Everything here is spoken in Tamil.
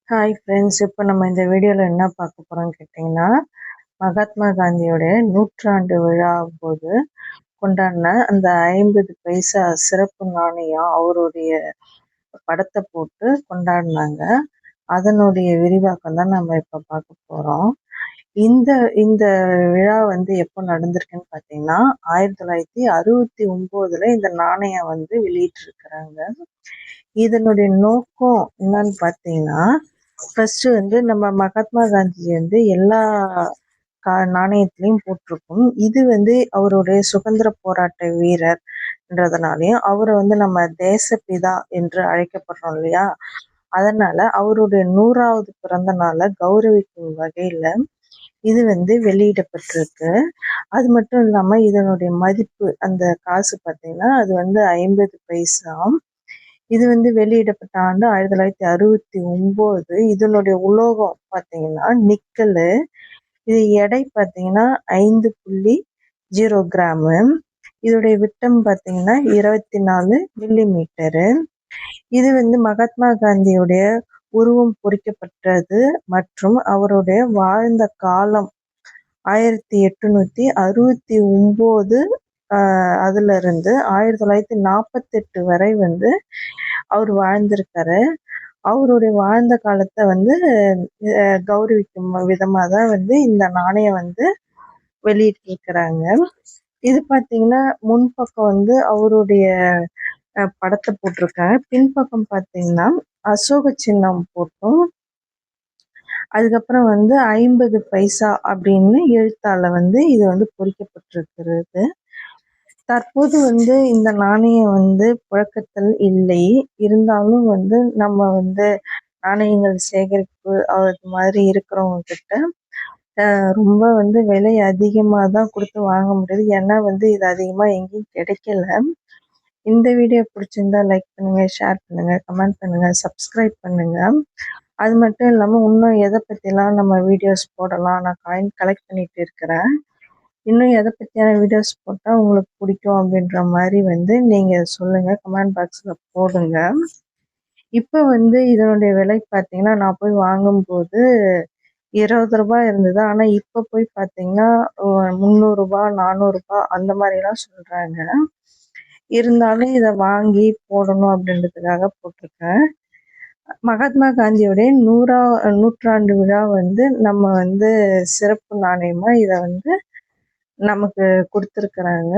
ஹாய் ஃப்ரெண்ட்ஸ், இப்போ நம்ம இந்த வீடியோவில் என்ன பார்க்க போகிறோம்னு கேட்டிங்கன்னா, மகாத்மா காந்தியோட 100ஆண்டு விழா போது கொண்டாடின அந்த 50 பைசா சிறப்பு நாணயம் அவருடைய படத்தை போட்டு கொண்டாடினாங்க. அதனுடைய விரிவாக்கம் தான் நம்ம இப்போ பார்க்க போகிறோம். இந்த இந்த விழா எப்போ நடந்திருக்குன்னு பார்த்தீங்கன்னா, 1969 இந்த நாணயம் வெளியிட்டிருக்கிறாங்க. இதனுடைய நோக்கம் என்னன்னு பார்த்தீங்கன்னா, ஃபர்ஸ்ட் நம்ம மகாத்மா காந்தி எல்லா நாணயத்திலையும் போட்டிருக்கும். இது அவருடைய சுதந்திர போராட்ட வீரர்ன்றதுனாலையும் அவரை நம்ம தேசப்பிதா என்று அழைக்கப்படுறோம் இல்லையா, அதனால அவருடைய 100வது பிறந்த நாளை கௌரவிக்கும் வகையில இது வெளியிடப்பட்டிருக்கு. அது மட்டும் இல்லாம இதனுடைய மதிப்பு, அந்த காசு பார்த்தீங்கன்னா அது 50 பைசா. இது வெளியிடப்பட்ட ஆண்டு 1969. இதனுடைய உலோகம் பார்த்தீங்கன்னா நிக்கலு. இது எடை பார்த்தீங்கன்னா 5.0 கிராமு. இதோடைய விட்டம் பார்த்தீங்கன்னா 24 மில்லிமீட்டரு. இது மகாத்மா காந்தியுடைய உருவம் பொறிக்கப்பட்டது மற்றும் அவருடைய வாழ்ந்த காலம் 1869 அதுல இருந்து 1948 வரை அவர் வாழ்ந்திருக்காரு. அவருடைய வாழ்ந்த காலத்தை கௌரவிக்கும் விதமாக தான் இந்த நாணயம் வெளியிட்டிருக்கிறாங்க. இது பார்த்தீங்கன்னா முன்பக்கம் அவருடைய படத்தை போட்டிருக்காங்க. பின்பக்கம் பார்த்தீங்கன்னா அசோக சின்னம் போட்டும், அதுக்கப்புறம் 50 பைசா அப்படின்னு எழுத்தால இது பொறிக்கப்பட்டிருக்கிறது. தற்போது இந்த நாணயம் புழக்கத்தில் இல்லை. இருந்தாலும் நம்ம நாணயங்கள் சேகரிப்பு அது மாதிரி இருக்கிறவங்க கிட்ட ரொம்ப விலை அதிகமாக தான் கொடுத்து வாங்க முடியுது. ஏன்னா இது அதிகமாக எங்கேயும் கிடைக்கல. இந்த வீடியோ பிடிச்சிருந்தா லைக் பண்ணுங்க, ஷேர் பண்ணுங்க, கமெண்ட் பண்ணுங்க, சப்ஸ்கிரைப் பண்ணுங்க. அது மட்டும் இல்லாமல் இன்னும் எதை பற்றிலாம் நம்ம வீடியோஸ் போடலாம், நான் காயின் கலெக்ட் பண்ணிட்டு இருக்கிறேன். இன்னும் எதை பற்றியான வீடியோஸ் போட்டால் உங்களுக்கு பிடிக்கும் அப்படின்ற மாதிரி நீங்கள் சொல்லுங்கள், கமெண்ட் பாக்ஸில் போடுங்க. இப்போ இதனுடைய விலை பார்த்தீங்கன்னா, நான் போய் வாங்கும்போது 20 ரூபாய் இருந்தது. ஆனால் இப்போ போய் பார்த்தீங்கன்னா 300 ரூபாய், 400 ரூபாய் அந்த மாதிரிலாம் சொல்கிறாங்க. இருந்தாலும் இதை வாங்கி போடணும் அப்படின்றதுக்காக போட்டிருக்கேன். மகாத்மா காந்தியோடைய 100ஆண்டு விழா நம்ம சிறப்பு நாணயமாக இதை நமக்கு கொடுத்துருக்குறாங்க.